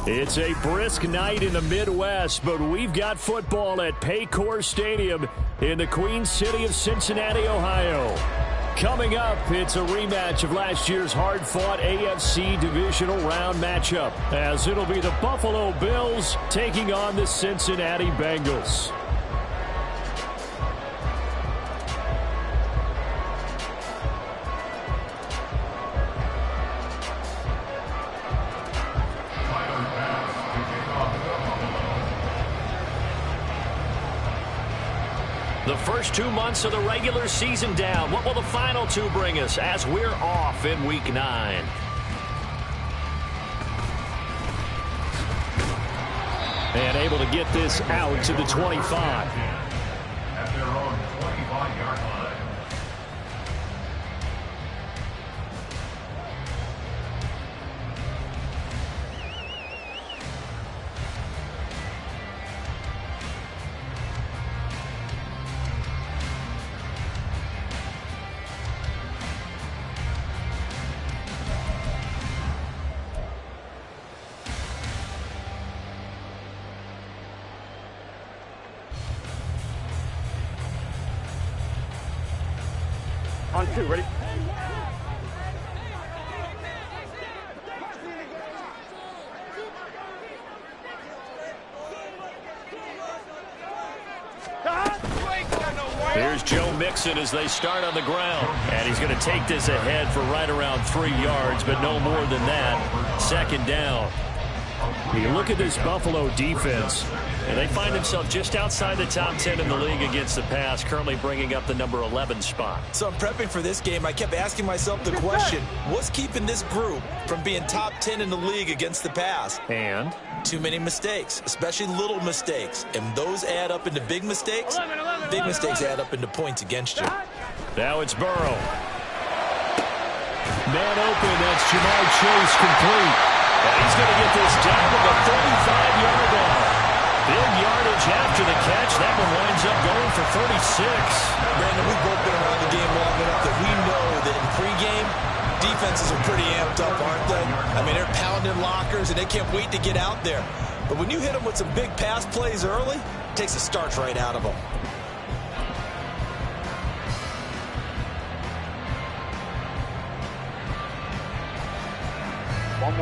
It's a brisk night in the Midwest, but we've got football at Paycor Stadium in the Queen City of Cincinnati, Ohio. Coming up, it's a rematch of last year's hard-fought AFC divisional round matchup, as it'll be the Buffalo Bills taking on the Cincinnati Bengals. The first 2 months of the regular season down. What will the final two bring us as we're off in Week 9? And able to get this out to the 25. At their own 25-yard line. On two, ready? Here's Joe Mixon as they start on the ground. And he's going to take this ahead for right around 3 yards, but no more than that. Second down. You look at this Buffalo defense, and they find themselves just outside the top 10 in the league against the pass, currently bringing up the number 11 spot. So I'm prepping for this game. I kept asking myself the question, what's keeping this group from being top 10 in the league against the pass? And? Too many mistakes, especially little mistakes. And those add up into big mistakes. Big mistakes add up into points against you. Now it's Burrow. Man open, that's Jamar Chase complete. And he's going to get this down to the 35-yard line. Big yardage after the catch. That one winds up going for 36. Brandon, we've both been around the game long enough that we know that in pregame, defenses are pretty amped up, aren't they? I mean, they're pounding lockers, and they can't wait to get out there. But when you hit them with some big pass plays early, it takes the starch right out of them.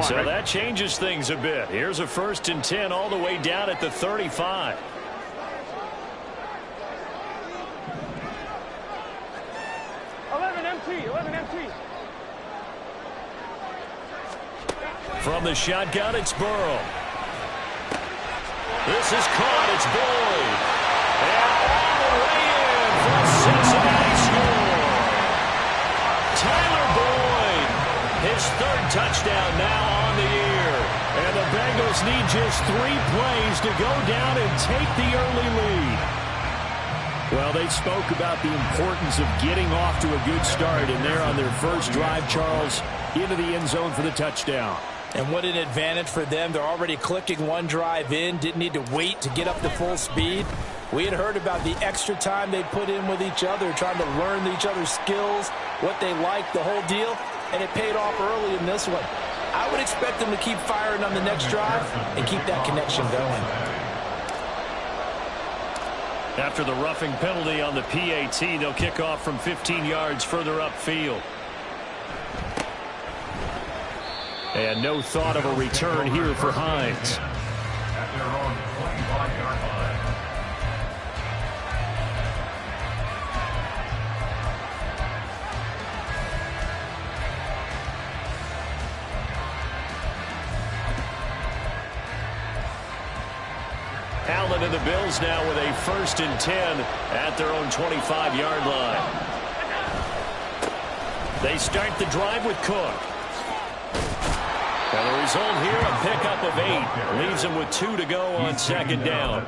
So that changes things a bit. Here's a 1st and 10 all the way down at the 35. From the shotgun, it's Burrow. This is caught. It's Boyd. And all the way in for a Cincinnati score. Tyler Boyd, his 3rd touchdown now on the year. And the Bengals need just 3 plays to go down and take the early lead. Well, they spoke about the importance of getting off to a good start, and they're on their first drive, Charles, into the end zone for the touchdown. And what an advantage for them. They're already clicking one drive in, didn't need to wait to get up to full speed. We had heard about the extra time they put in with each other, trying to learn each other's skills, what they liked, the whole deal, and it paid off early in this one. I would expect them to keep firing on the next drive and keep that connection going. After the roughing penalty on the PAT, they'll kick off from 15 yards further upfield. And no thought of a return here for Hines. At their own 25-yard line. Allen and the Bills now with a 1st and 10 at their own 25-yard line. They start the drive with Cook. And the result here, a pickup of 8. Leaves them with 2 to go on 2nd down.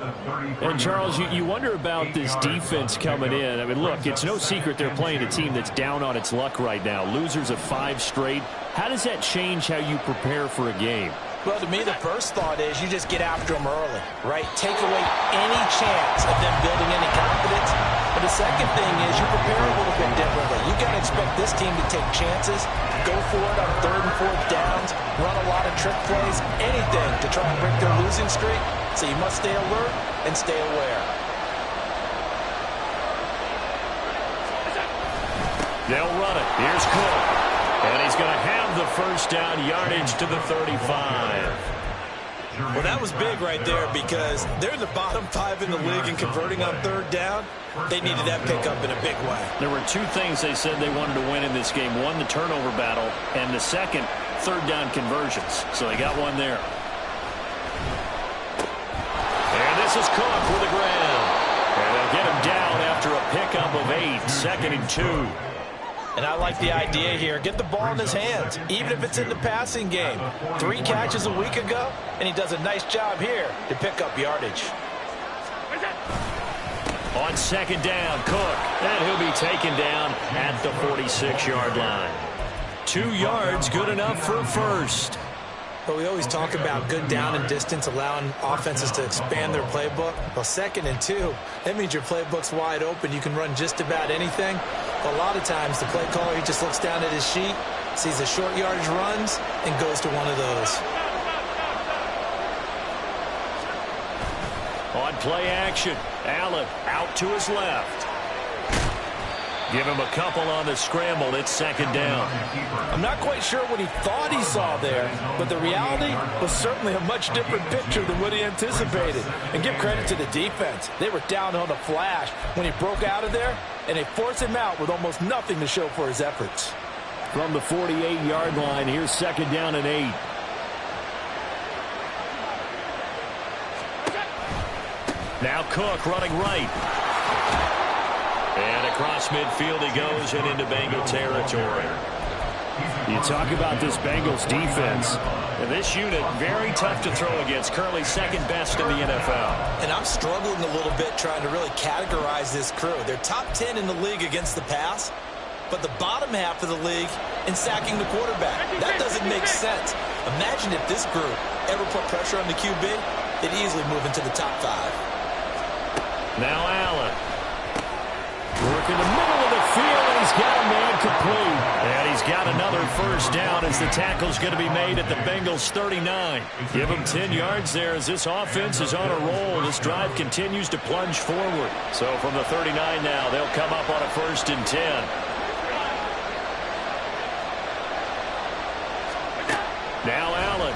And, Charles, you wonder about this defense coming in. I mean, look, it's no secret they're playing a team that's down on its luck right now. Losers of 5 straight. How does that change how you prepare for a game? Well, to me, the first thought is you just get after them early, right? Take away any chance of them building any confidence. But the second thing is you prepare a little bit differently. You got to expect this team to take chances, go for it on 3rd and 4th downs, run a lot of trick plays, anything to try and break their losing streak. So you must stay alert and stay aware. They'll run it. Here's Cook. And he's going to have the first down, yardage to the 35. Well, that was big right there because they're in the bottom 5 in the league in converting on 3rd down. They needed that pickup in a big way. There were 2 things they said they wanted to win in this game. One, the turnover battle, and the second, 3rd down conversions. So they got one there. And this is Cook with the ground. And they'll get him down after a pickup of 8, 2nd and 2. And I like the idea here. Get the ball in his hands, even if it's in the passing game. 3 catches a week ago, and he does a nice job here to pick up yardage. On 2nd down, Cook. And he'll be taken down at the 46-yard line. 2 yards, good enough for a first. But we always talk about good down and distance, allowing offenses to expand their playbook. Well, 2nd and 2, that means your playbook's wide open. You can run just about anything. But a lot of times, the play caller, he just looks down at his sheet, sees the short yardage runs, and goes to one of those. On play action, Allen out to his left. Give him a couple on the scramble. It's 2nd down. I'm not quite sure what he thought he saw there, but the reality was certainly a much different picture than what he anticipated. And give credit to the defense. They were down on the flash when he broke out of there, and they forced him out with almost nothing to show for his efforts. From the 48-yard line, here's 2nd down and 8. Now Cook running right. And across midfield he goes and into Bengal territory. You talk about this Bengals defense. And this unit, very tough to throw against. Currently 2nd best in the NFL. And I'm struggling a little bit trying to really categorize this crew. They're top 10 in the league against the pass, but the bottom half of the league in sacking the quarterback. That doesn't make sense. Imagine if this group ever put pressure on the QB, they'd easily move into the top 5. Now Allen. Work in the middle of the field, and he's got a man complete. And he's got another first down as the tackle's going to be made at the Bengals 39. Give him 10 yards there as this offense is on a roll. This drive continues to plunge forward. So from the 39 now, they'll come up on a 1st and 10. Now Allen.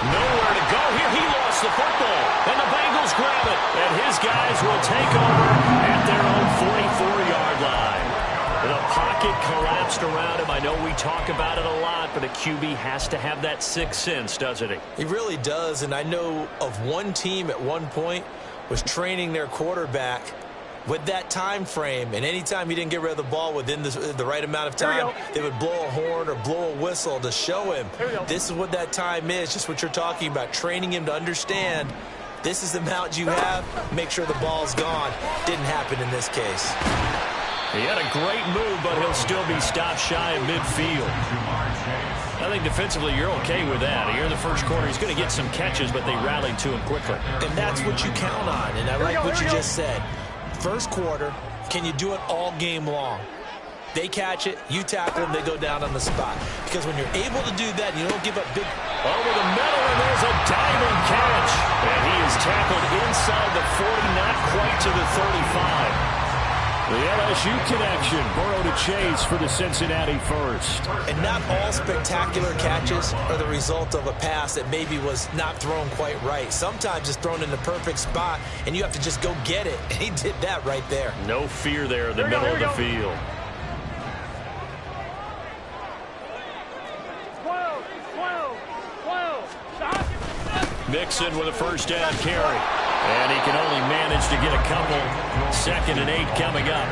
Nowhere to go here. He lost the football. And the Bengals grab it. And his guys will take over at their own 44-yard line. The pocket collapsed around him. I know we talk about it a lot, but a QB has to have that 6th sense, doesn't he? He really does, and I know of one team at one point was training their quarterback with that time frame, and anytime he didn't get rid of the ball within the right amount of time, they would blow a horn or blow a whistle to show him this is what that time is, just what you're talking about, training him to understand this is the amount you have, make sure the ball's gone. Didn't happen in this case. He had a great move, but he'll still be stopped shy of midfield. I think defensively you're okay with that. Here in the first quarter, he's going to get some catches, but they rallied to him quickly. And that's what you count on, and I like what you just said. First quarter, can you do it all game long? They catch it, you tackle them, they go down on the spot. Because when you're able to do that, you don't give up big... Over the middle, and there's a diving catch. And he is tackled inside the 40, not quite to the 35. The LSU connection, Burrow to Chase for the Cincinnati first. And not all spectacular catches are the result of a pass that maybe was not thrown quite right. Sometimes it's thrown in the perfect spot, and you have to just go get it. And he did that right there. No fear there in the middle of the field. 12. Stop. Mixon with a first down carry. And he can only manage to get a couple. 2nd and 8 coming up.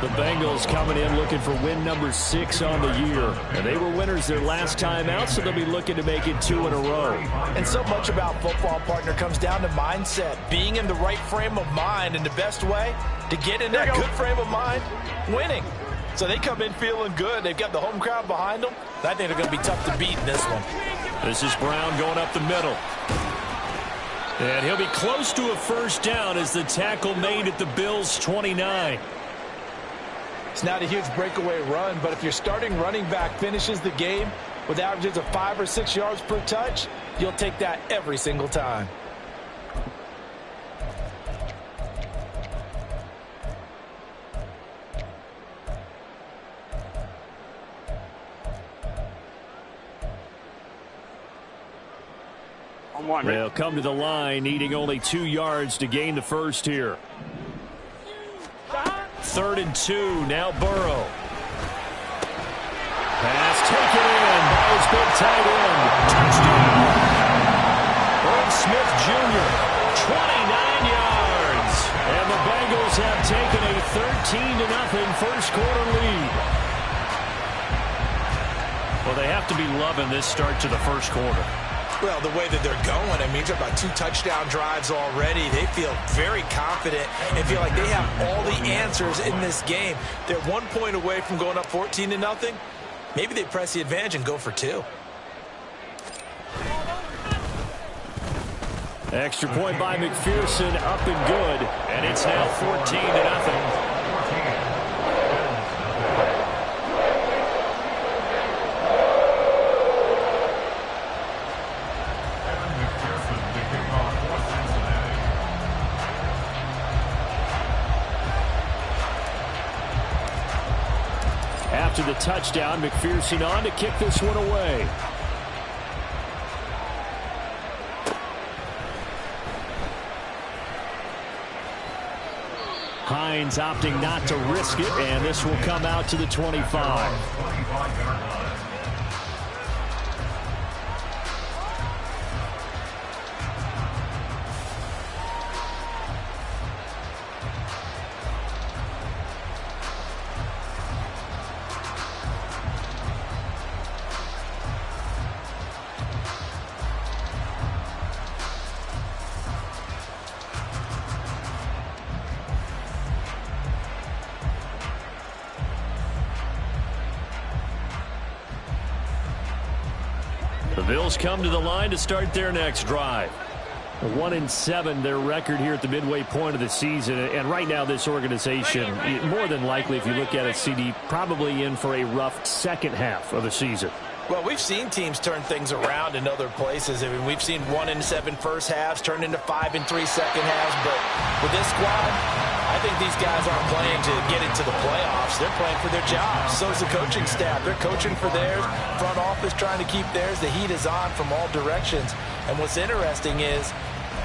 The Bengals coming in looking for win number 6 on the year. And they were winners their last time out, so they'll be looking to make it 2 in a row. And so much about football, partner, comes down to mindset. Being in the right frame of mind, and the best way to get in that good frame of mind, winning. So they come in feeling good. They've got the home crowd behind them. I think they're going to be tough to beat in this one. This is Brown going up the middle. And he'll be close to a first down as the tackle made at the Bills' 29. It's not a huge breakaway run, but if your starting running back finishes the game with averages of 5 or 6 yards per touch, you'll take that every single time. They'll come to the line, needing only 2 yards to gain the first here. 3rd and 2, now Burrow. Pass taken in by his big tight end. Touchdown! Irv Smith Jr., 29 yards. And the Bengals have taken a 13-0 first quarter lead. Well, they have to be loving this start to the first quarter. Well, the way that they're going, I mean, you're about 2 touchdown drives already. They feel very confident and feel like they have all the answers in this game. They're 1 point away from going up 14-0. Maybe they press the advantage and go for 2. Extra point by McPherson, up and good, and it's now 14-0. After the touchdown, McPherson on to kick this one away. Hines opting not to risk it, and this will come out to the 25. The Bills come to the line to start their next drive. 1-7 their record here at the midway point of the season, and right now this organization, more than likely if you look at it, CD, probably in for a rough second half of the season. Well, we've seen teams turn things around in other places. I mean, we've seen 1-7 first halves turn into 5-3 second halves, but with this squad, I think these guys aren't playing to get into the playoffs. They're playing for their jobs. So is the coaching staff. They're coaching for theirs. Front office trying to keep theirs. The heat is on from all directions. And what's interesting is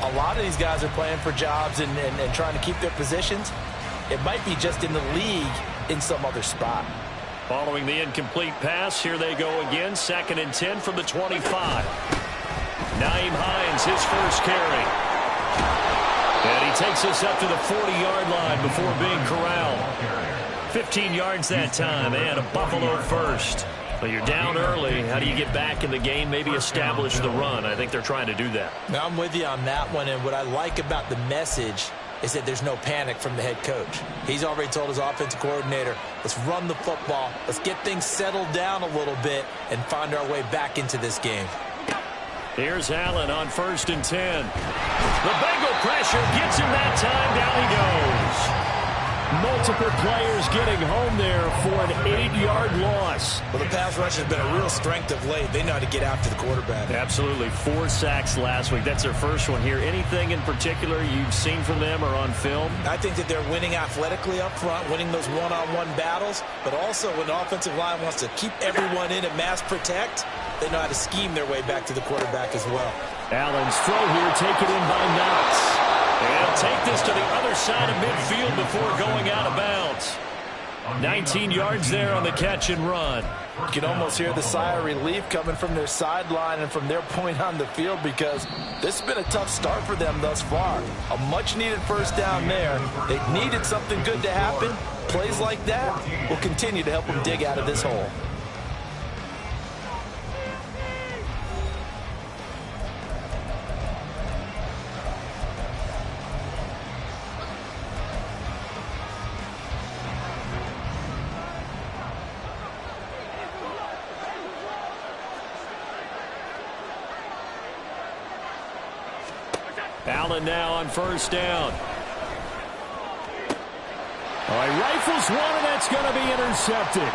a lot of these guys are playing for jobs and trying to keep their positions. It might be just in the league in some other spot. Following the incomplete pass, here they go again. 2nd and 10 from the 25. Nyheim Hines, his first carry. And he takes us up to the 40-yard line before being corralled. 15 yards that time, and a Buffalo first. But you're down early. How do you get back in the game, maybe establish the run? I think they're trying to do that. Now, I'm with you on that one, and what I like about the message is that there's no panic from the head coach. He's already told his offensive coordinator, let's run the football, let's get things settled down a little bit and find our way back into this game. Here's Allen on 1st and 10. The Bengal pressure gets him that time. Down he goes. Multiple players getting home there for an 8-yard loss. Well, the pass rush has been a real strength of late. They know how to get after the quarterback. Absolutely. 4 sacks last week. That's their first one here. Anything in particular you've seen from them or on film? I think that they're winning athletically up front, winning those one-on-one battles, but also when the offensive line wants to keep everyone in and mass protect, they know how to scheme their way back to the quarterback as well. Allen's throw here taken in by Knox. And take this to the other side of midfield before going out of bounds. 19 yards there on the catch and run. You can almost hear the sigh of relief coming from their sideline and from their point on the field because this has been a tough start for them thus far. A much-needed first down there. They needed something good to happen. Plays like that will continue to help them dig out of this hole. Allen now on first down. All right, rifles one, and that's going to be intercepted.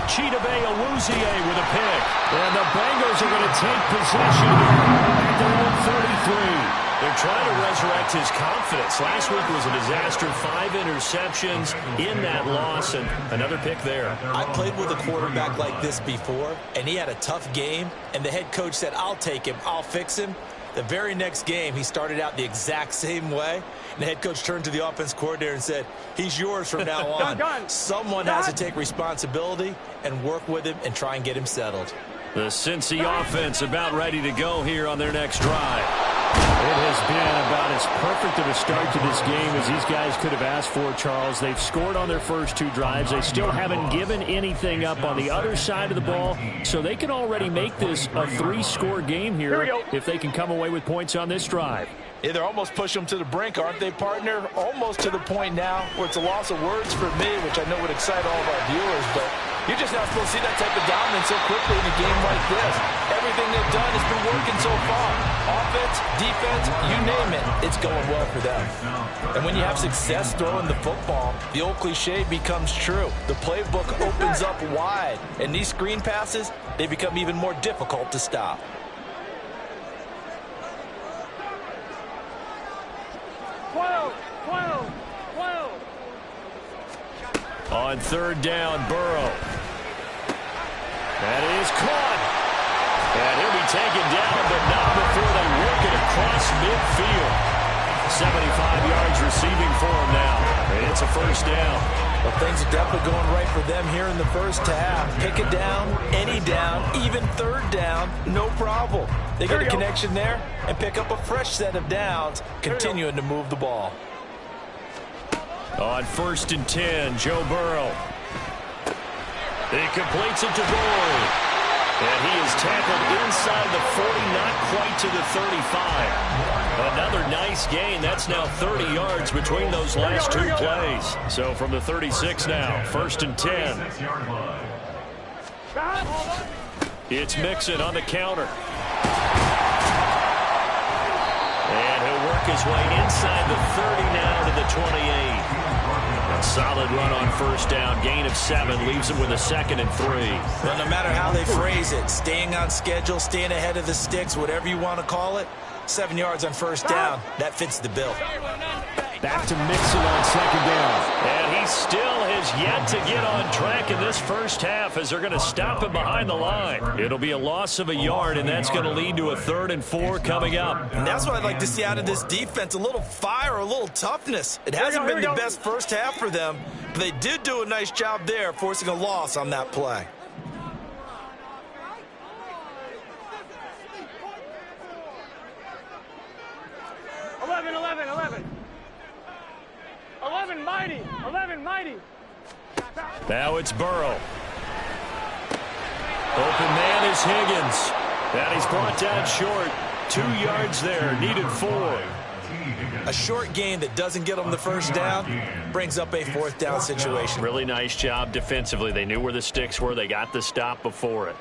Chidobe Awuzie with a pick. And the Bengals are going to take possession at their own 33. They're trying to resurrect his confidence. Last week was a disaster. 5 interceptions in that loss, and another pick there. I played with a quarterback like this before, and he had a tough game, and the head coach said, I'll take him, I'll fix him. The very next game, he started out the exact same way, and the head coach turned to the offense coordinator and said, he's yours from now on. Someone has to take responsibility and work with him and try and get him settled. The Cincy offense about ready to go here on their next drive. It has been about as perfect of a start to this game as these guys could have asked for, Charles. They've scored on their first 2 drives. They still haven't given anything up on the other side of the ball, so they can already make this a 3-score game here if they can come away with points on this drive. Yeah, they're almost pushing them to the brink, aren't they, partner? Almost to the point now where it's a loss of words for me, which I know would excite all of our viewers, but you're just not supposed to see that type of dominance so quickly in a game like this. Everything they've done has been working so far. Offense, defense, you name it, it's going well for them. And when you have success throwing the football, the old cliche becomes true. The playbook opens up wide, and these screen passes, they become even more difficult to stop. On third down, Burrow. That is caught. And he'll be taken down, but not before they work it across midfield. 75 yards receiving for him now. And it's a first down. Well, things are definitely going right for them here in the first half. Pick it down, any down, even third down, no problem. They get a connection there and pick up a fresh set of downs, continuing to move the ball. On first and 10, Joe Burrow. He completes it to Boyd. And he is tackled inside the 40, not quite to the 35. Another nice gain. That's now 30 yards between those last 2 plays. So from the 36 now, first and 10. It's Mixon on the counter. And he'll work his way inside the 30 now to the 28. A solid run on first down. Gain of 7 leaves him with a 2nd and 3. Well, no matter how they phrase it, staying on schedule, staying ahead of the sticks, whatever you want to call it, 7 yards on first down, that fits the bill. Back to Mixon on second down. And he still has yet to get on track in this first half as they're going to stop him behind the line. It'll be a loss of a yard, and that's going to lead to a 3rd and 4 coming up. And that's what I'd like to see out of this defense, a little fire, a little toughness. It hasn't been the best first half for them, but they did do a nice job there, forcing a loss on that play. Now it's Burrow. Open man is Higgins. And he's brought down short. 2 yards there, needed 4. A short game that doesn't get them the first down brings up a 4th down situation. Really nice job defensively. They knew where the sticks were. They got the stop before it.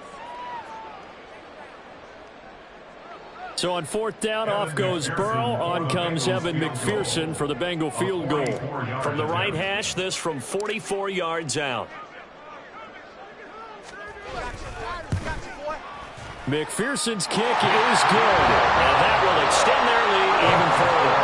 So on 4th down, off goes Burrow. On comes Evan McPherson for the Bengal field goal. From the right hash, this from 44 yards out. McPherson's kick is good. And that will extend their lead even further.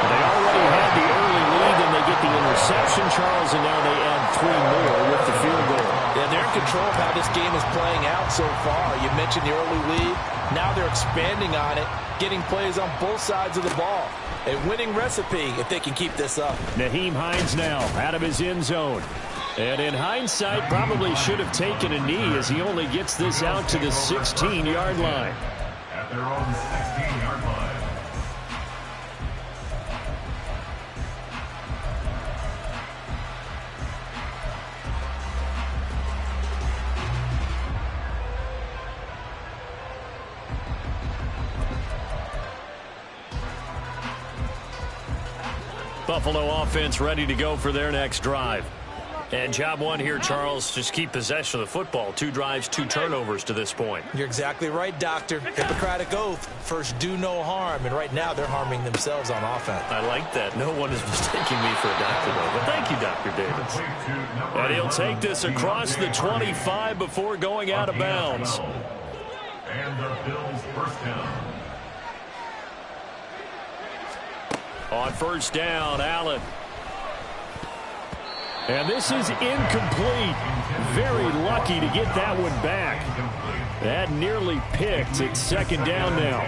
They already had the early lead, and they get the interception, Charles, and now they add 3 more with the field goal. Yeah, they're in control of how this game is playing out so far. You mentioned the early lead. Now they're expanding on it, getting plays on both sides of the ball. A winning recipe if they can keep this up. Nyheim Hines now out of his end zone. And in hindsight, probably should have taken a knee as he only gets this out to the 16-yard line. At their own 16-yard line. Buffalo offense ready to go for their next drive. And job one here, Charles, just keep possession of the football. 2 drives, 2 turnovers to this point. You're exactly right, Doctor. Hippocratic oath. First, do no harm. And right now, they're harming themselves on offense. I like that. No one is mistaking me for a doctor, though. But thank you, Dr. Davis. And he'll take this across the 25 before going out of bounds. And the Bills first down. On first down, Allen. And this is incomplete. Very lucky to get that one back. That nearly picked. It's second down now.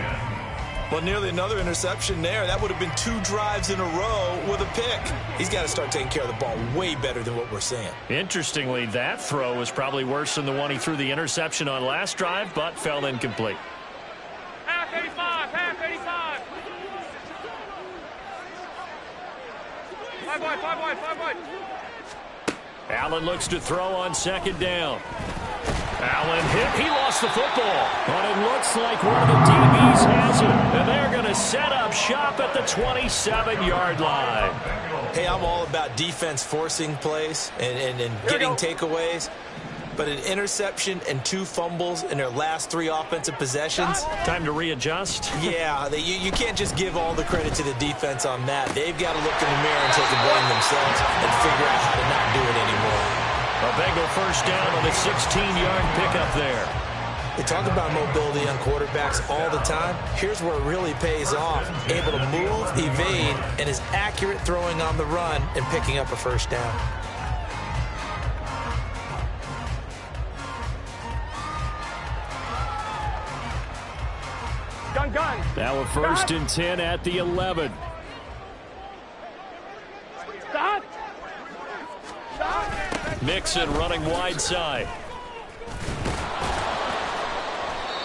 Well, nearly another interception there. That would have been 2 drives in a row with a pick. He's got to start taking care of the ball way better than what we're seeing. Interestingly, that throw was probably worse than the one he threw the interception on last drive, but fell incomplete. Half 85, half 85. 5 wide, 5 wide, 5 wide. Allen looks to throw on second down. Allen hit. He lost the football. But it looks like one of the DBs has it. And they're going to set up shop at the 27-yard line. Hey, I'm all about defense forcing plays and getting takeaways. But an interception and 2 fumbles in their last 3 offensive possessions. Time to readjust. Yeah, you can't just give all the credit to the defense on that. They've got to look in the mirror and take the blame themselves and figure out how to not do it anymore. A Bengal first down on a 16-yard pickup there. They talk about mobility on quarterbacks all the time. Here's where it really pays off. Able to move, evade, and is accurate throwing on the run and picking up a first down. Gun. Now a first and 10 at the 11. Stop. Mixon running wide side.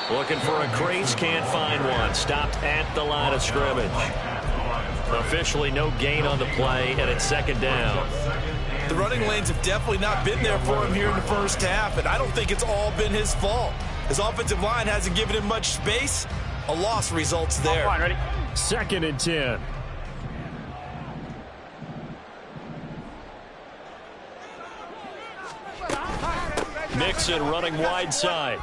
Looking for a crease, can't find one. Stopped at the line of scrimmage. Officially no gain on the play, and it's second down. The running lanes have definitely not been there for him here in the first half, and I don't think it's all been his fault. His offensive line hasn't given him much space. A loss results there. Ready? Second and 10. Mixon running wide side.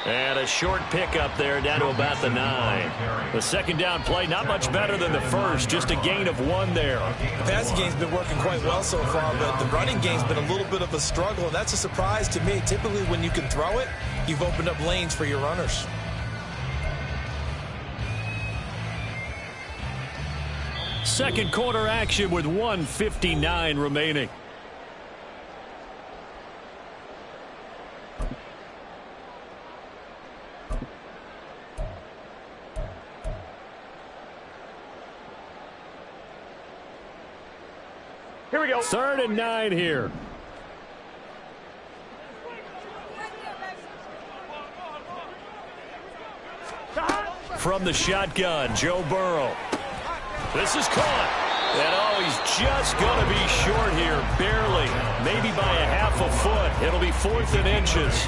And a short pickup there down to about the 9. The second down play not much better than the first. Just a gain of 1 there. The passing game's been working quite well so far, but the running game's been a little bit of a struggle, and that's a surprise to me. Typically when you can throw it, you've opened up lanes for your runners. Second quarter action with 1:59 remaining. Here we go. 3rd and 9 here. From the shotgun, Joe Burrow. This is caught. And he's just going to be short here, barely. Maybe by a half a foot. It'll be 4th and inches.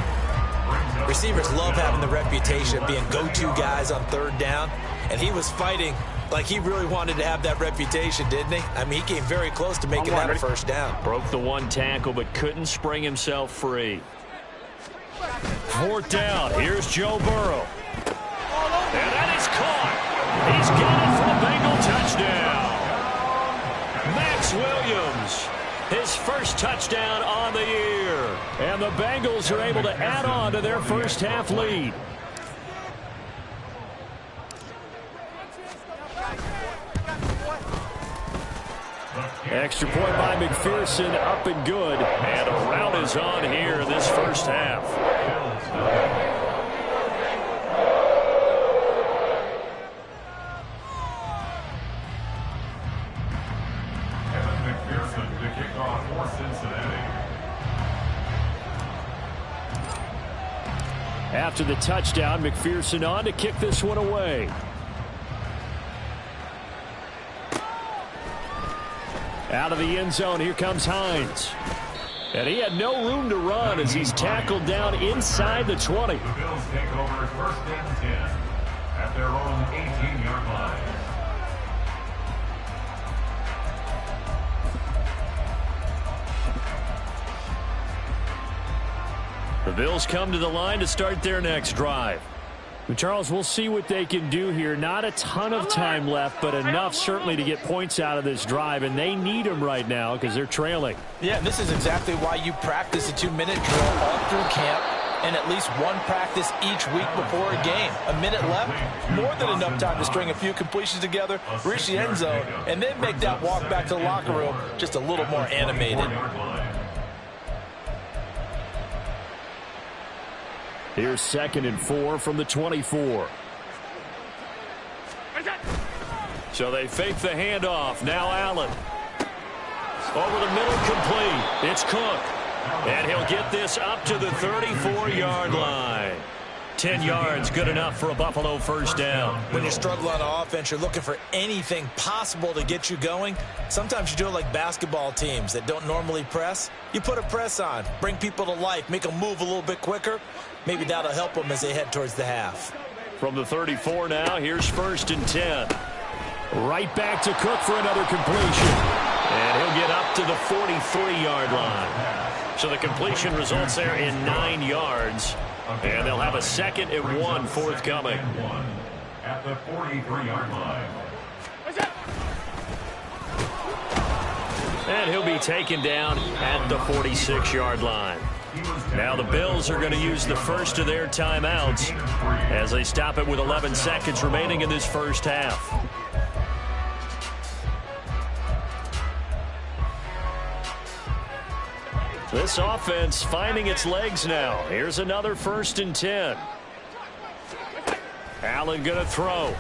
Receivers love having the reputation of being go-to guys on 3rd down, and he was fighting like he really wanted to have that reputation, didn't he? I mean, he came very close to making that a first down. Broke the 1 tackle, but couldn't spring himself free. 4th down. Here's Joe Burrow. And that is caught. He's got it for a Bengal touchdown. Max Williams, his first touchdown on the year. And the Bengals are able to add on to their first half lead. Extra point by McPherson, up and good. And a rout is on here in this first half. McPherson to kick off for Cincinnati. After the touchdown, McPherson on to kick this one away. Out of the end zone, here comes Hines. And he had no room to run as he's tackled down inside the 20. The Bills take over 1st and 10 at their own 18-yard line. The Bills come to the line to start their next drive. Charles, we'll see what they can do here. Not a ton of time left, but enough certainly to get points out of this drive, and they need them right now because they're trailing. Yeah, and this is exactly why you practice a 2-minute drill all through camp and at least one practice each week before a game. A minute left, more than enough time to string a few completions together, reach the end zone, and then make that walk back to the locker room just a little more animated. Here's 2nd and 4 from the 24. So they fake the handoff. Now Allen. Over the middle, complete. It's Cook. And he'll get this up to the 34-yard line. 10 yards, good enough for a Buffalo first down. When you struggle on offense, you're looking for anything possible to get you going. Sometimes you do it like basketball teams that don't normally press. You put a press on, bring people to life, make them move a little bit quicker. Maybe that'll help them as they head towards the half. From the 34 now, here's 1st and 10. Right back to Cook for another completion. And he'll get up to the 43-yard line. So the completion results there in 9 yards. And they'll have a 2nd and 1 forthcoming. At the 43-yard line. And he'll be taken down at the 46-yard line. Now the Bills are going to use the first of their timeouts as they stop it with 11 seconds remaining in this first half. This offense finding its legs now. Here's another 1st and 10. Allen going to throw.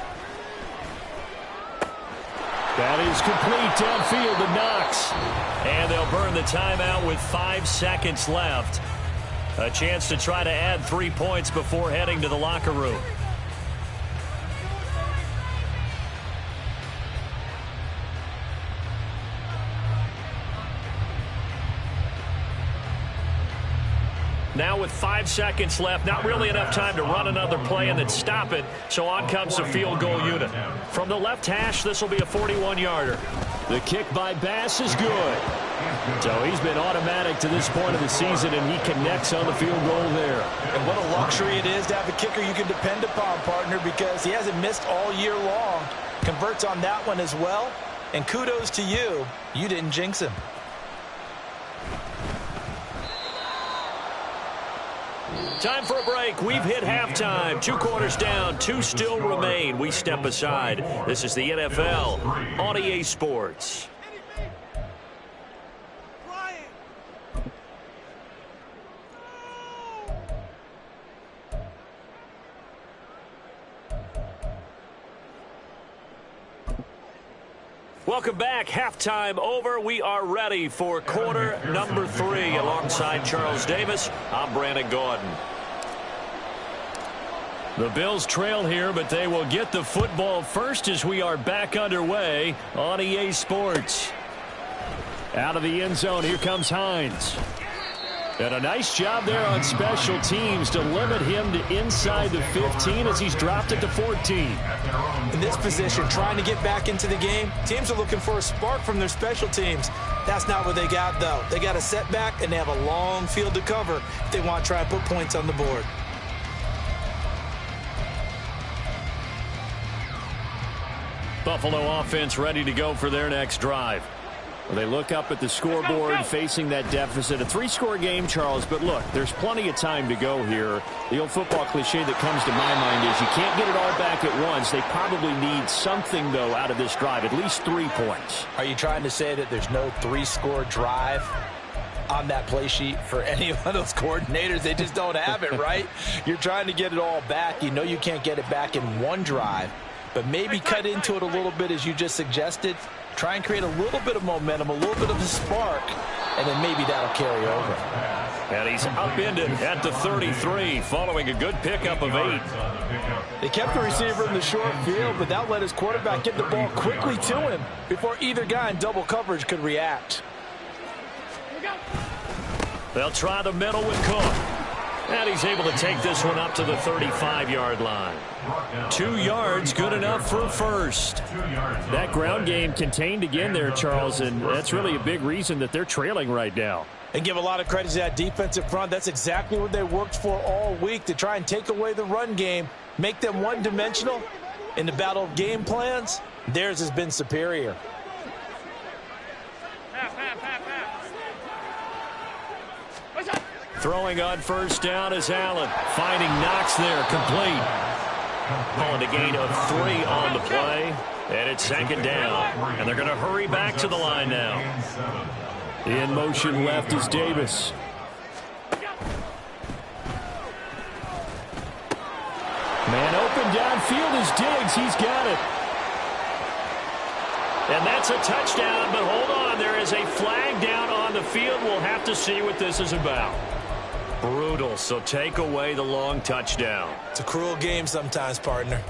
That is complete downfield to Knox. And they'll burn the timeout with 5 seconds left. A chance to try to add 3 points before heading to the locker room. Now with 5 seconds left, not really enough time to run another play and then stop it, so on comes the field goal unit. From the left hash, this will be a 41-yarder. The kick by Bass is good. So he's been automatic to this point of the season, and he connects on the field goal there. And what a luxury it is to have a kicker you can depend upon, partner, because he hasn't missed all year long. Converts on that one as well, and kudos to you. You didn't jinx him. Time for a break. We've hit halftime. 2 quarters down. 2 still remain. We step aside. This is the NFL on EA Sports. Welcome back. Halftime over. We are ready for quarter number 3. Alongside Charles Davis, I'm Brandon Gordon. The Bills trail here, but they will get the football first as we are back underway on EA Sports. Out of the end zone, here comes Hines. And a nice job there on special teams to limit him to inside the 15 as he's dropped it to 14. In this position, trying to get back into the game, teams are looking for a spark from their special teams. That's not what they got, though. They got a setback, and they have a long field to cover if they want to try and put points on the board. Buffalo offense ready to go for their next drive. Well, they look up at the scoreboard facing that deficit. A 3-score game, Charles, but look, there's plenty of time to go here. The old football cliche that comes to my mind is you can't get it all back at once. They probably need something, though, out of this drive, at least 3 points. Are you trying to say that there's no 3-score drive on that play sheet for any of those coordinators? They just don't have it, right? You're trying to get it all back. You know you can't get it back in one drive, but maybe cut into it a little bit as you just suggested. Try and create a little bit of momentum, a little bit of a spark, and then maybe that'll carry over. And he's upended at the 33 following a good pickup of 8. They kept the receiver in the short field, but that let his quarterback get the ball quickly to him before either guy in double coverage could react. They'll try the middle with Cook. And he's able to take this one up to the 35-yard line. 2 yards, good enough for a first. That ground game contained again there, Charles, and that's really a big reason that they're trailing right now. And give a lot of credit to that defensive front. That's exactly what they worked for all week, to try and take away the run game, make them one-dimensional. In the battle of game plans, theirs has been superior. Throwing on first down is Allen. Finding Knox there, complete. Calling a gain of 3 on the play. And it's second down. And they're going to hurry back to the line now. In motion left is Davis. Man open downfield is Diggs. He's got it. And that's a touchdown, but hold on. There is a flag down on the field. We'll have to see what this is about. Brutal, so take away the long touchdown. It's a cruel game sometimes, partner.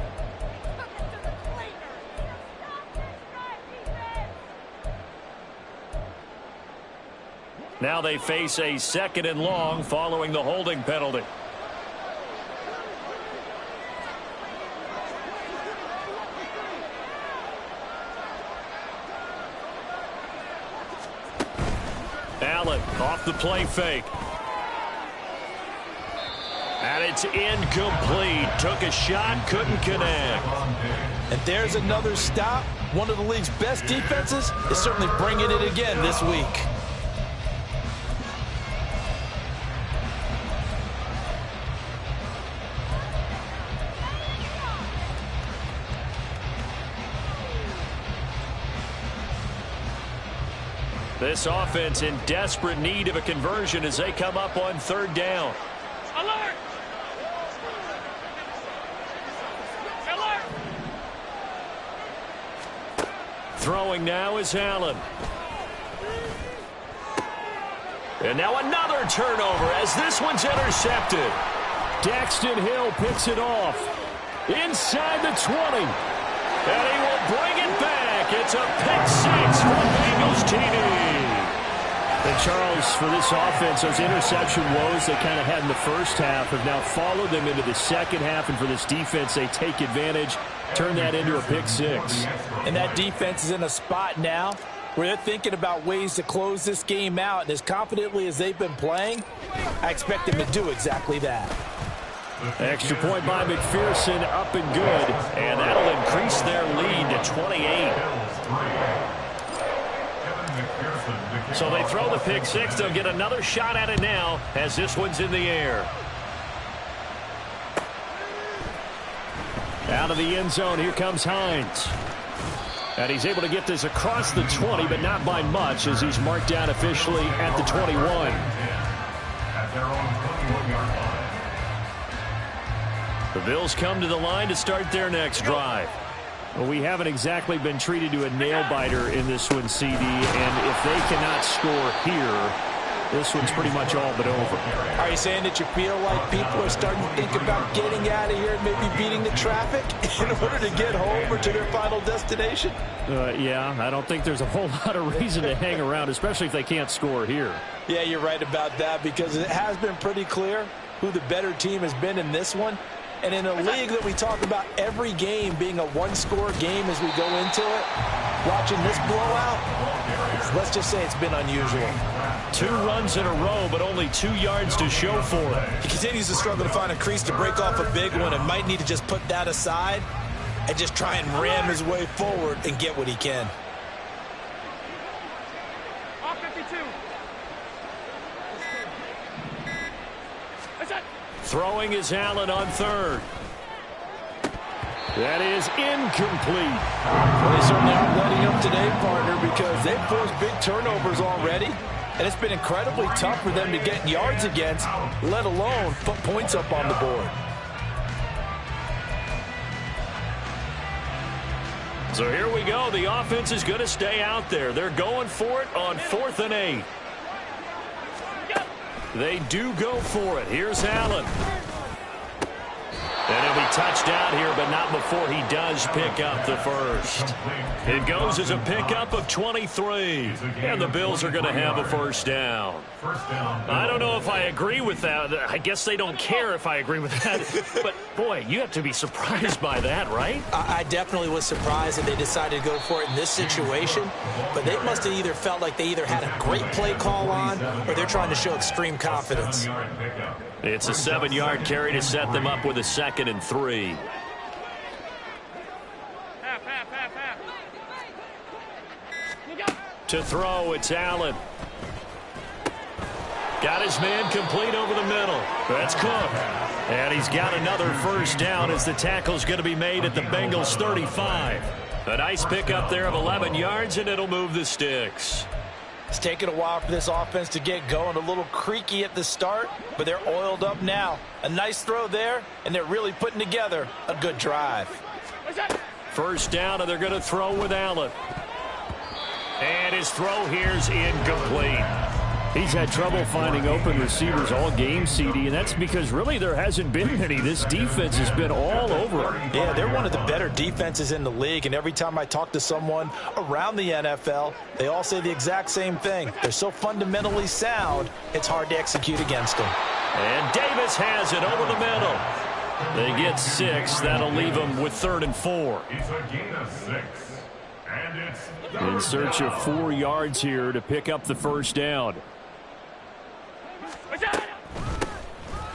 Now they face a 2nd and long following the holding penalty. Allen off the play fake. And it's incomplete. Took a shot, couldn't connect. And there's another stop. One of the league's best defenses is certainly bringing it again this week. This offense in desperate need of a conversion as they come up on 3rd down. Alert! Alert! Throwing now is Allen. And now another turnover as this one's intercepted. Daxton Hill picks it off. Inside the 20. And he will bring it back. It's a pick 6 for Bengals TD. And Charles, for this offense, those interception woes they kind of had in the first half have now followed them into the second half. And for this defense, they take advantage, turn that into a pick 6. And that defense is in a spot now where they're thinking about ways to close this game out. And as confidently as they've been playing, I expect them to do exactly that. Extra point by McPherson, up and good. And that'll increase their lead to 28. So they throw the pick 6. They'll get another shot at it now as this one's in the air. Out of the end zone, here comes Hines. And he's able to get this across the 20, but not by much as he's marked down officially at the 21. At their own 21-yard line. The Bills come to the line to start their next drive. Well, we haven't exactly been treated to a nail-biter in this one, CD, and if they cannot score here, this one's pretty much all but over. Are you saying that you feel like people are starting to think about getting out of here and maybe beating the traffic in order to get home or to their final destination? Yeah, I don't think there's a whole lot of reason to hang around, especially if they can't score here. Yeah, you're right about that because it has been pretty clear who the better team has been in this one. And in a league that we talk about every game being a one-score game as we go into it, watching this blowout, let's just say it's been unusual. 2 runs in a row, but only 2 yards to show for it. He continues to struggle to find a crease to break off a big one and might need to just put that aside and just try and ram his way forward and get what he can. Off 52. That's it. Throwing is Allen on 3rd. That is incomplete. Well, they certainly aren't letting up today, partner, because they've forced big turnovers already, and it's been incredibly tough for them to get yards against, let alone put points up on the board. So here we go. The offense is going to stay out there. They're going for it on 4th and 8. They do go for it. Here's Allen. And he'll be touched down here, but not before he does pick up the first. It goes as a pickup of 23. And the Bills are going to have a first down. I don't know if I agree with that. I guess they don't care if I agree with that. But, boy, you have to be surprised by that, right? I definitely was surprised that they decided to go for it in this situation. But they must have either felt like they either had a great play call on or they're trying to show extreme confidence. It's a 7-yard carry to set them up with a 2nd and 3. To throw, it's Allen. Got his man complete over the middle. That's Cook. And he's got another first down as the tackle's going to be made at the Bengals 35. A nice pickup there of 11 yards, and it'll move the sticks. It's taken a while for this offense to get going. A little creaky at the start, but they're oiled up now. A nice throw there, and they're really putting together a good drive. First down, and they're going to throw with Allen. And his throw here's incomplete. He's had trouble finding open receivers all game, CD, and that's because really there hasn't been many. This defense has been all over him. Yeah, they're one of the better defenses in the league, and every time I talk to someone around the NFL, they all say the exact same thing. They're so fundamentally sound, it's hard to execute against them. And Davis has it over the middle. They get 6. That'll leave them with 3rd and 4. It's a gain of 6. And it's In search of 4 yards here to pick up the first down.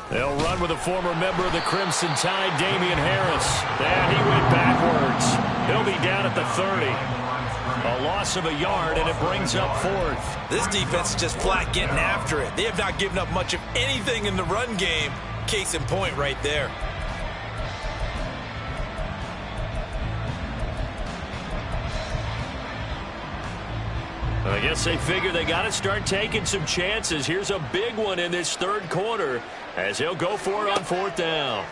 They'll run with a former member of the Crimson Tide, Damian Harris. And he went backwards. He'll be down at the 30. A loss of a yard, and it brings up 4th. This defense is just flat getting after it. They have not given up much of anything in the run game. Case in point right there. I guess they figure they got to start taking some chances. Here's a big one in this 3rd quarter as he'll go for it on 4th down.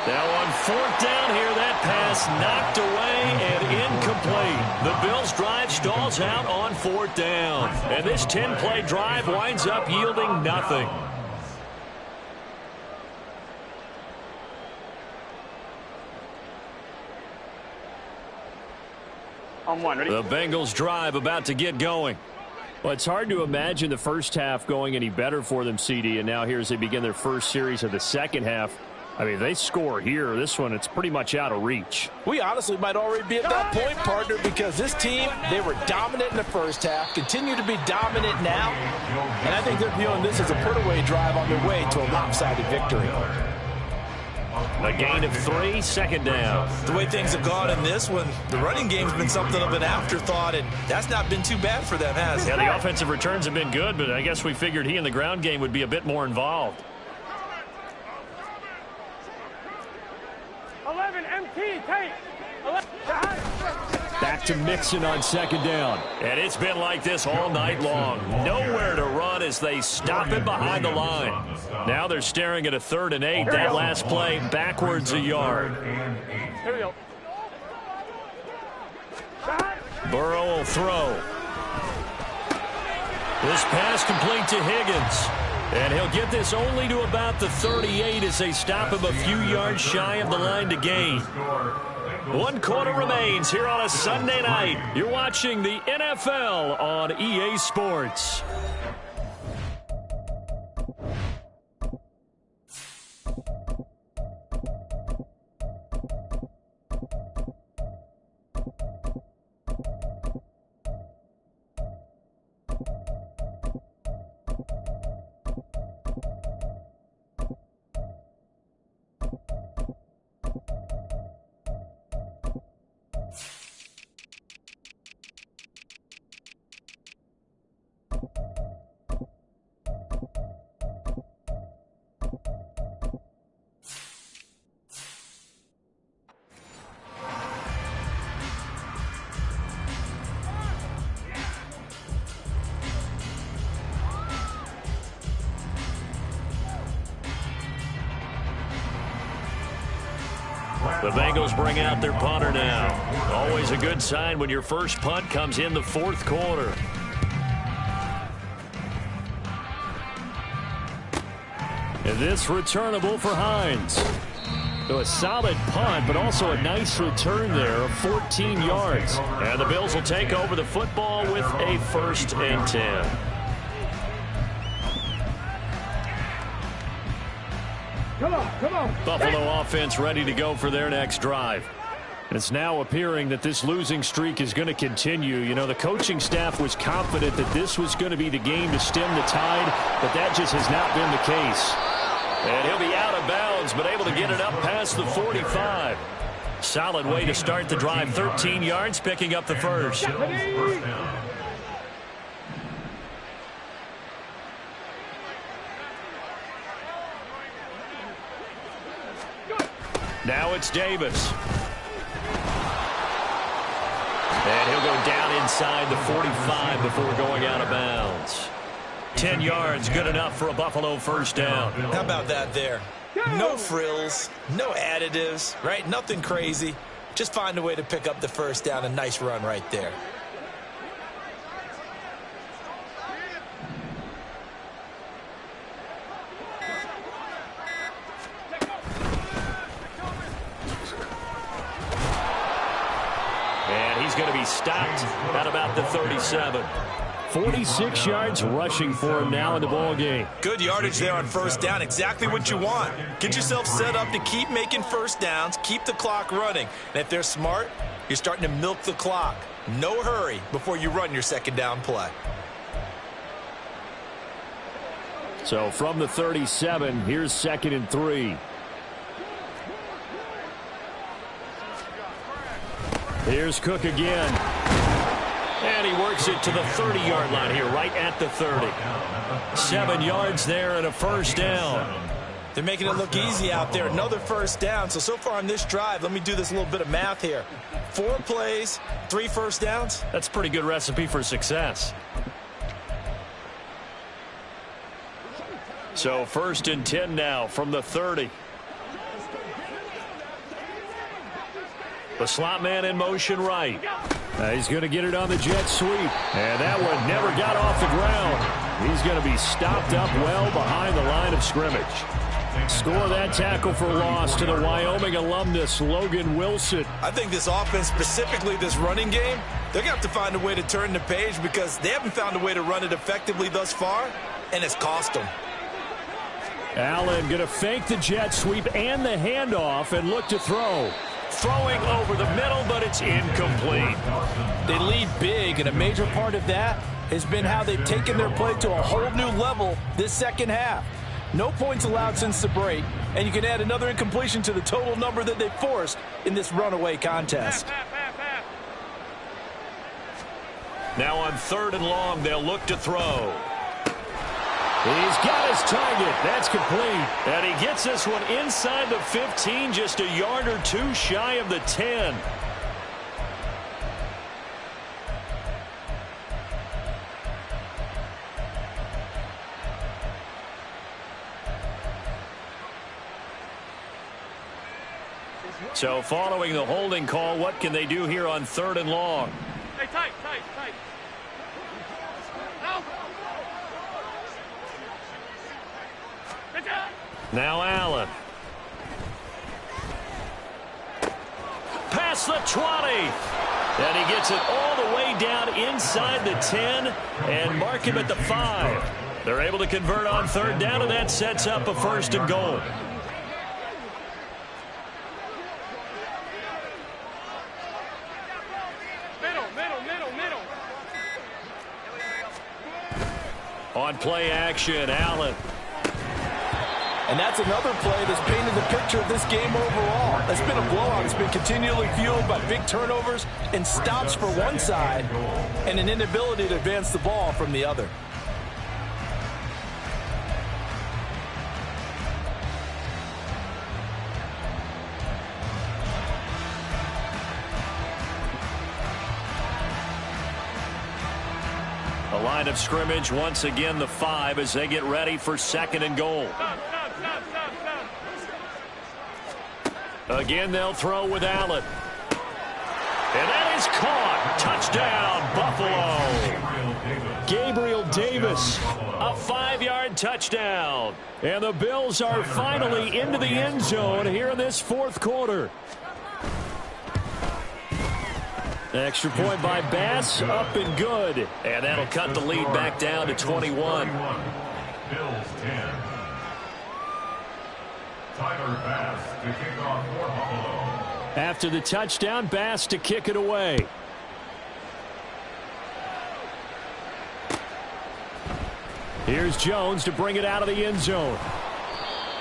Now on 4th down here, that pass knocked away and incomplete. The Bills' drive stalls out on 4th down. And this 10-play drive winds up yielding nothing. On 1, ready? The Bengals drive about to get going. Well, it's hard to imagine the first half going any better for them, CD, and now here as they begin their first series of the second half. I mean, they score here. This one, it's pretty much out of reach. We honestly might already be at that point, partner, because this team, they were dominant in the first half, continue to be dominant now, and I think they're viewing this as a put-away drive on their way to a lopsided victory. A gain of 3, 2nd down. The way things have gone in this one, the running game's been something of an afterthought, and that's not been too bad for them, has it? Yeah, the offensive returns have been good, but I guess we figured he in the ground game would be a bit more involved. 11, MT, tight. 11, Back to Mixon on 2nd down. And it's been like this all night long. Nowhere to run as they stop him behind the line. Now they're staring at a 3rd and 8. That last play backwards a yard. Here we go. Burrow will throw. This pass complete to Higgins. And he'll get this only to about the 38 as they stop him a few yards shy of the line to gain. 1 quarter remains here on a Sunday night. You're watching the NFL on EA Sports. The Bengals bring out their punter now. Always a good sign when your first punt comes in the 4th quarter. And this returnable for Hines. So a solid punt, but also a nice return there of 14 yards. And the Bills will take over the football with a 1st and 10. Come on. Buffalo offense ready to go for their next drive. It's now appearing that this losing streak is going to continue. You know, the coaching staff was confident that this was going to be the game to stem the tide, but that just has not been the case. And he'll be out of bounds, but able to get it up past the 45. Solid way to start the drive. 13 yards, picking up the first. Now it's Davis. And he'll go down inside the 45 before going out of bounds. 10 yards, good enough for a Buffalo 1st down. How about that there? No frills, no additives, right? Nothing crazy. Just find a way to pick up the 1st down. A nice run right there. And he's going to be stopped at about the 37. 46 yards rushing for him now in the ball game. Good yardage there on 1st down. Exactly what you want. Get yourself set up to keep making 1st downs, keep the clock running. And if they're smart, you're starting to milk the clock. No hurry before you run your 2nd down play. So from the 37, here's 2nd and 3. Here's Cook again. And he works it to the 30-yard line here, right at the 30. 7 yards there and a 1st down. They're making it look easy out there. Another 1st down. So far on this drive, let me do this little bit of math here. 4 plays, 3 1st downs. That's a pretty good recipe for success. So 1st and 10 now from the 30. The slot man in motion right. He's going to get it on the jet sweep. And that one never got off the ground. He's going to be stopped up well behind the line of scrimmage. Score that tackle for loss to the Wyoming alumnus, Logan Wilson. I think this offense, specifically this running game, they're going to have to find a way to turn the page because they haven't found a way to run it effectively thus far, and it's cost them. Allen going to fake the jet sweep and the handoff and look to throw. Throwing over the middle, but it's incomplete. They lead big, and a major part of that has been how they've taken their play to a whole new level this 2nd half. No points allowed since the break, and you can add another incompletion to the total number that they forced in this runaway contest. Now on 3rd and long, they'll look to throw. He's got his target. That's complete. And he gets this one inside the 15, just a yard or 2 shy of the 10. So following the holding call, what can they do here on 3rd and long? Hey, tight. Now Allen. Past the 20. And he gets it all the way down inside the 10 and mark him at the 5. They're able to convert on 3rd down, and that sets up a 1st and goal. Middle. On play action, Allen. And that's another play that's painted the picture of this game overall. It's been a blowout. It's been continually fueled by big turnovers and stops for one side and an inability to advance the ball from the other. The line of scrimmage, once again, the 5 as they get ready for 2nd and goal. Again, they'll throw with Allen. And that is caught. Touchdown, Buffalo. Gabriel Davis. A 5-yard touchdown. And the Bills are finally into the end zone here in this fourth quarter. Extra point by Bass, up and good. And that'll cut the lead back down to 21. Bills 10. Tyler Bass to kick off for Buffalo. After the touchdown, Bass to kick it away. Here's Jones to bring it out of the end zone.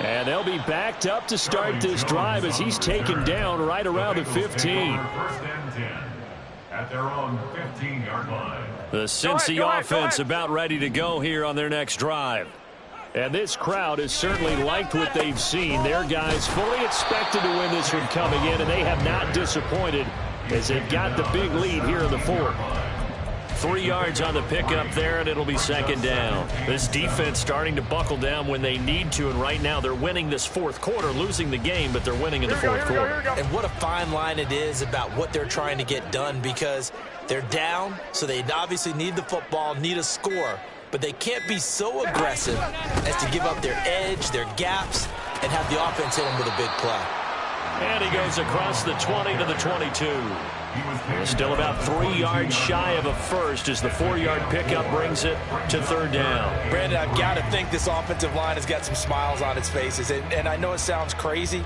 And they'll be backed up to start this drive as he's taken down right around the 15. First and 10 at their own 15-yard line. The Cincy offense about ready to go here on their next drive. And this crowd has certainly liked what they've seen. Their guys fully expected to win this one coming in, and they have not disappointed as they've got the big lead here in the fourth. 3 yards on the pickup there, and it'll be second down. This defense starting to buckle down when they need to, and right now they're winning this fourth quarter, losing the game, but they're winning in the fourth quarter. And what a fine line it is about what they're trying to get done, because they're down, so they obviously need the football, need a score, but they can't be so aggressive as to give up their edge, their gaps, and have the offense hit them with a big play. And he goes across the 20 to the 22. Still about 3 yards shy of a first as the 4-yard pickup brings it to third down. Brandon, I've got to think this offensive line has got some smiles on its faces. And I know it sounds crazy,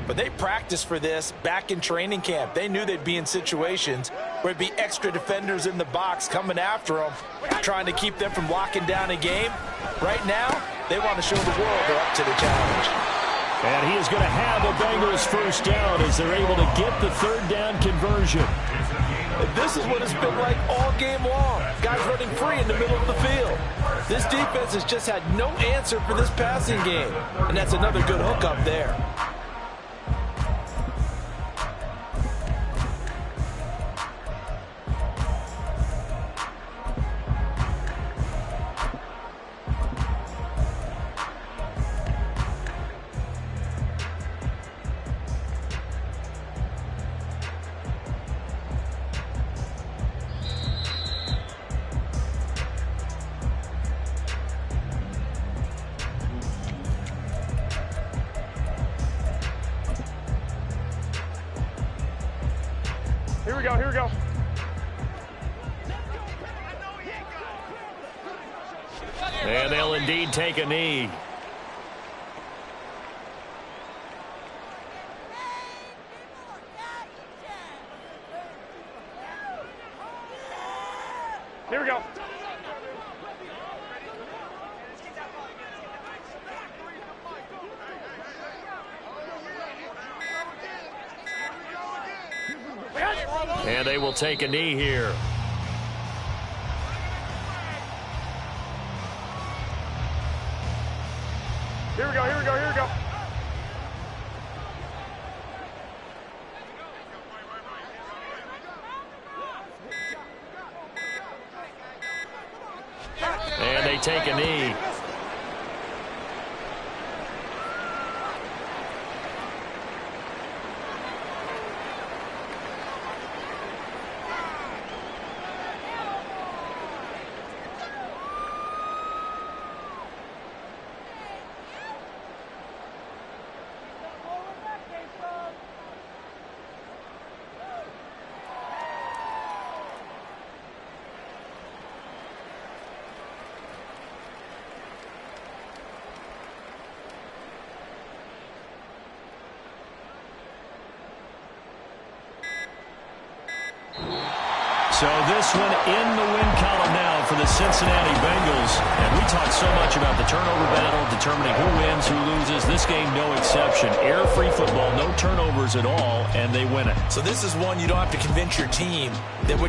but they practiced for this back in training camp. They knew they'd be in situations where it'd be extra defenders in the box coming after them, trying to keep them from locking down a game. Right now, they want to show the world they're up to the challenge. And he is going to have a Bengals first down as they're able to get the third down conversion. This is what it's been like all game long. Guys running free in the middle of the field. This defense has just had no answer for this passing game. And that's another good hookup there. Here we go, here we go. And they'll indeed take a knee. Here we go. And they will take a knee here. Here we go, here we go, here we go. And they take a knee. So this one in the win column now for the Cincinnati Bengals. And we talked so much about the turnover battle, determining who wins, who loses. This game, no exception. Error-free football, no turnovers at all, and they win it. So this is one you don't have to convince your team that